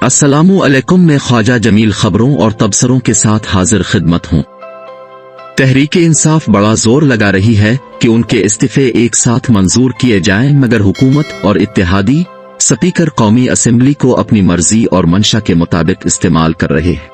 अस्सलामु अलैकुम, मैं ख्वाजा जमील खबरों और तबसरों के साथ हाजिर खिदमत हूँ। तहरीके इंसाफ बड़ा जोर लगा रही है कि उनके इस्तीफे एक साथ मंजूर किए जाएं, मगर हुकूमत और इत्तेहादी स्पीकर कौमी असेंबली को अपनी मर्जी और मंशा के मुताबिक इस्तेमाल कर रहे हैं।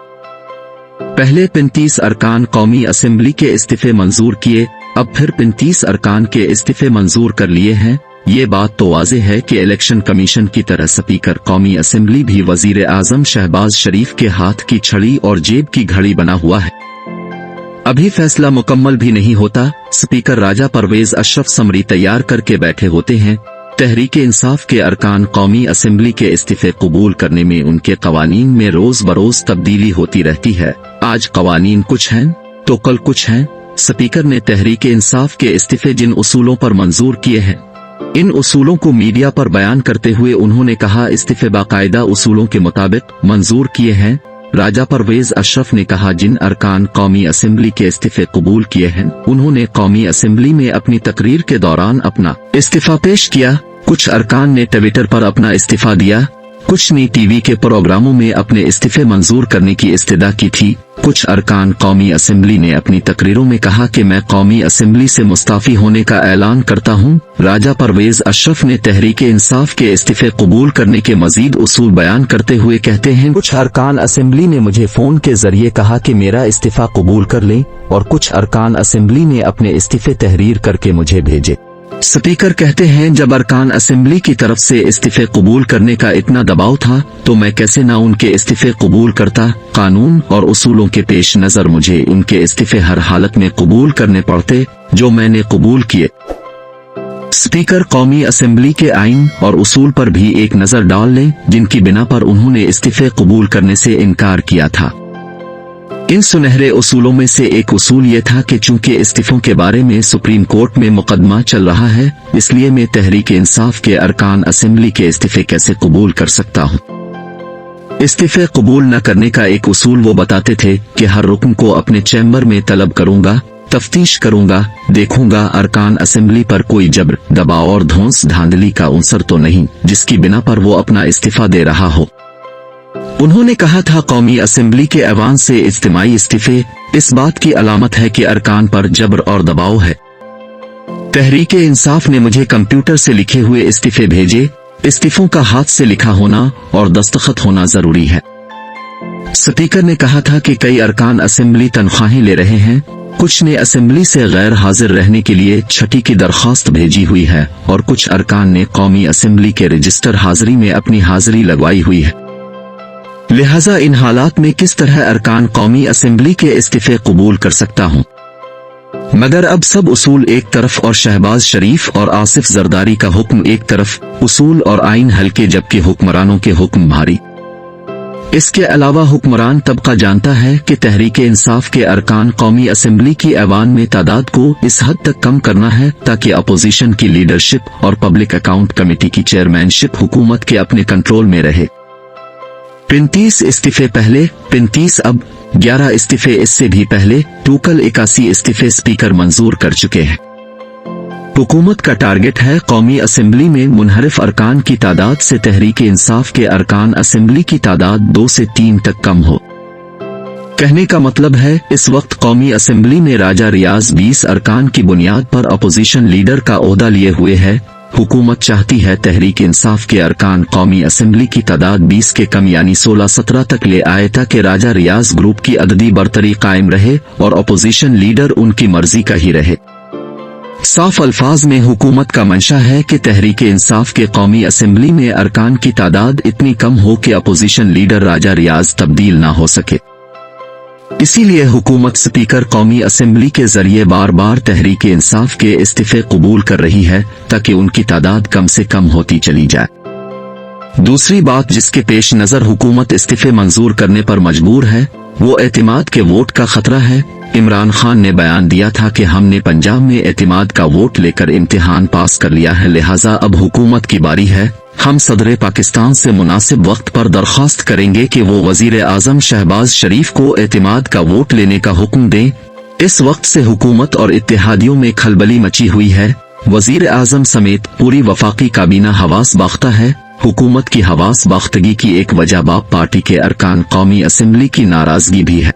पहले 35 अरकान कौमी असेंबली के इस्तीफे मंजूर किए, अब फिर 35 अरकान के इस्तीफे मंजूर कर लिए हैं। ये बात तो वाज़ेह है कि इलेक्शन कमीशन की तरह स्पीकर कौमी असेंबली भी वजीर आजम शहबाज शरीफ के हाथ की छड़ी और जेब की घड़ी बना हुआ है। अभी फैसला मुकम्मल भी नहीं होता, स्पीकर राजा परवेज अशरफ समरी तैयार करके बैठे होते हैं। तहरीके इंसाफ के अरकान कौमी असेंबली के इस्तीफे कबूल करने में उनके कवानीन में रोज बरोज तब्दीली होती रहती है। आज कवानीन कुछ हैं तो कल कुछ हैं। स्पीकर ने तहरीके इंसाफ के इस्तीफे जिन उसूलों पर मंजूर किए हैं, इन उसूलों को मीडिया पर बयान करते हुए उन्होंने कहा, इस्तीफे बाकायदा उसूलों के मुताबिक मंजूर किए हैं। राजा परवेज अशरफ ने कहा, जिन अरकान कौमी असेंबली के इस्तीफे कबूल किए हैं, उन्होंने कौमी असेंबली में अपनी तकरीर के दौरान अपना इस्तीफा पेश किया। कुछ अरकान ने ट्विटर पर अपना इस्तीफा दिया, कुछ ने टीवी के प्रोग्रामों में अपने इस्तीफे मंजूर करने की इस्तदा की थी। कुछ अरकान कौमी असेंबली ने अपनी तकरीरों में कहा कि मैं कौमी असेंबली से मुस्ताफी होने का ऐलान करता हूं। राजा परवेज अशरफ ने तहरीके इंसाफ के इस्तीफे कबूल करने के मजीद उसूल बयान करते हुए कहते हैं, कुछ अरकान असेंबली ने मुझे फोन के जरिए कहा कि मेरा इस्तीफा कबूल कर लें, और कुछ अरकान असेंबली ने अपने इस्तीफे तहरीर करके मुझे भेजे। स्पीकर कहते हैं, जब अरकान असेंबली की तरफ से इस्तीफे कबूल करने का इतना दबाव था तो मैं कैसे ना उनके इस्तीफे कबूल करता। कानून और उसूलों के पेश नजर मुझे उनके इस्तीफे हर हालत में कबूल करने पड़ते, जो मैंने कबूल किए। स्पीकर कौमी असेंबली के आइन और उसूल पर भी एक नजर डाल लें, जिनकी बिना पर उन्होंने इस्तीफे कबूल करने से इनकार किया था। इन सुनहरे उसूलों में से एक उसूल ये था कि चूंकि इस्तीफों के बारे में सुप्रीम कोर्ट में मुकदमा चल रहा है, इसलिए मैं तहरीके इंसाफ के अरकान असेंबली के इस्तीफे कैसे कबूल कर सकता हूँ। इस्तीफे कबूल न करने का एक उसूल वो बताते थे कि हर रुकन को अपने चैम्बर में तलब करूंगा, तफ्तीश करूंगा, देखूंगा अरकान असेंबली पर कोई जबर, दबाव और धौंस धांधली का उनसर तो नहीं, जिसकी बिना पर वो अपना इस्तीफा दे रहा हो। उन्होंने कहा था, कौमी असेंबली के ऐवान से इज्तिमाई इस्तीफे इस बात की अलामत है कि अरकान पर जबर और दबाव है। तहरीके इंसाफ ने मुझे कंप्यूटर से लिखे हुए इस्तीफे भेजे। इस्तीफों का हाथ से लिखा होना और दस्तखत होना जरूरी है। स्पीकर ने कहा था कि कई अरकान असेंबली तनख्वाहें ले रहे हैं, कुछ ने असेंबली से गैर हाजिर रहने के लिए छठी की दरख्वास्त भेजी हुई है, और कुछ अरकान ने कौमी असेंबली के रजिस्टर हाजिरी में अपनी हाजिरी लगवाई हुई है। लिहाजा इन हालात में किस तरह अरकान कौमी असेंबली के इस्तीफे कबूल कर सकता हूँ। मगर अब सब उसूल एक तरफ और शहबाज शरीफ और आसिफ जरदारी का हुक्म एक तरफ, उसूल और आइन हल्के जबकि हुक्मरानों के हुक्म भारी। इसके अलावा हुक्मरान तबका जानता है कि तहरीके इंसाफ के अरकान कौमी असेंबली की ऐवान में तादाद को इस हद तक कम करना है ताकि अपोजिशन की लीडरशिप और पब्लिक अकाउंट कमेटी की चेयरमैनशिप हुकूमत के अपने कंट्रोल में रहे। 35 इस्तीफे पहले, 35 अब, 11 इस्तीफे इससे भी पहले, टोटल 81 इस्तीफे स्पीकर मंजूर कर चुके हैं। हुकूमत का टारगेट है कौमी असेंबली में मुनहरिफ अरकान की तादाद से तहरीके इंसाफ के अरकान असेंबली की तादाद 2 से 3 तक कम हो। कहने का मतलब है, इस वक्त कौमी असेंबली में राजा रियाज 20 अरकान की बुनियाद पर अपोजिशन लीडर का ओहदा लिए हुए है। हुकूमत चाहती है तहरीक इंसाफ के अरकान कौमी असेंबली की तादाद 20 के कम यानी 16-17 तक ले आए ताकि राजा रियाज ग्रुप की अददी बरतरी कायम रहे और अपोजिशन लीडर उनकी मर्जी का ही रहे। साफ अल्फाज में हुकूमत का मंशा है कि तहरीके इंसाफ के कौमी असेंबली में अरकान की तादाद इतनी कम हो कि अपोजिशन लीडर राजा रियाज तब्दील ना हो सके। इसीलिए हुकूमत स्पीकर कौमी असेंबली के जरिए बार बार तहरीके इंसाफ के इस्तीफे कबूल कर रही है ताकि उनकी तादाद कम से कम होती चली जाए। दूसरी बात जिसके पेश नजर हुकूमत इस्तीफे मंजूर करने पर मजबूर है, वो एतिमाद के वोट का खतरा है। इमरान खान ने बयान दिया था कि हमने पंजाब में एतिमाद का वोट लेकर इम्तिहान पास कर लिया है, लिहाजा अब हुकूमत की बारी है। हम सदर पाकिस्तान से मुनासिब वक्त पर दरख्वास्त करेंगे कि वो वजीर आजम शहबाज शरीफ को एतिमाद का वोट लेने का हुक्म दें। इस वक्त से हुकूमत और इत्तेहादियों में खलबली मची हुई है। वजीर आजम समेत पूरी वफाकी काबीना हवास बाख्ता है। हुकूमत की हवास बाख्तगी की एक वजह बाप पार्टी के अरकान कौमी असेंबली की नाराजगी भी है।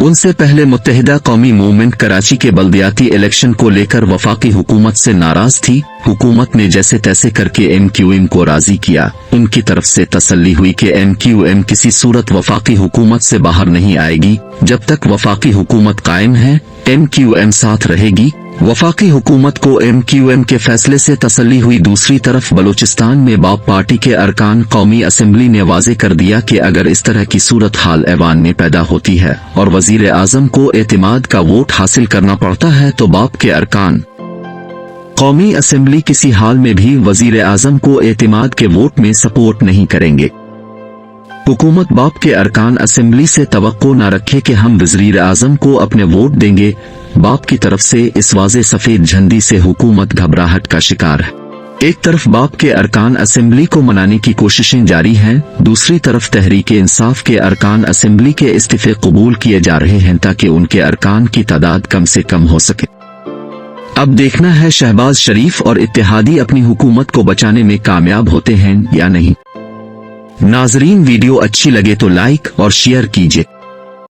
उनसे पहले मुत्तहिदा कौमी मूवमेंट कराची के बल्दियाती इलेक्शन को लेकर वफाकी हुकूमत से नाराज थी। हुकूमत ने जैसे तैसे करके MQM को राजी किया। उनकी तरफ से तसल्ली हुई कि MQM किसी सूरत वफाकी हुकूमत से बाहर नहीं आएगी। जब तक वफाकी हुकूमत कायम है MQM साथ रहेगी। वफाकी हुकूमत को MQM के फैसले से तसल्ली हुई। दूसरी तरफ बलूचिस्तान में बाप पार्टी के अरकान कौमी असेंबली ने वाजे कर दिया कि अगर इस तरह की सूरत हाल ऐवान में पैदा होती है और वजीर आजम को एतमाद का वोट हासिल करना पड़ता है तो बाप के अरकान कौमी असेंबली किसी हाल में भी वजीर आजम को एतमाद के वोट में सपोर्ट नहीं करेंगे। हुकूमत बाप के अरकान असेंबली से तवक्को न रखे कि हम वजीर आजम को अपने वोट देंगे। बाप की तरफ से इस वाज़े सफेद झंडी से हुकूमत घबराहट का शिकार है। एक तरफ बाप के अरकान असेंबली को मनाने की कोशिशें जारी हैं, दूसरी तरफ तहरीक इंसाफ के अरकान असेंबली के इस्तीफे कबूल किए जा रहे हैं ताकि उनके अरकान की तादाद कम से कम हो सके। अब देखना है शहबाज शरीफ और इत्तेहादी अपनी हुकूमत को बचाने में कामयाब होते हैं या नहीं। नाजरीन, वीडियो अच्छी लगे तो लाइक और शेयर कीजिए।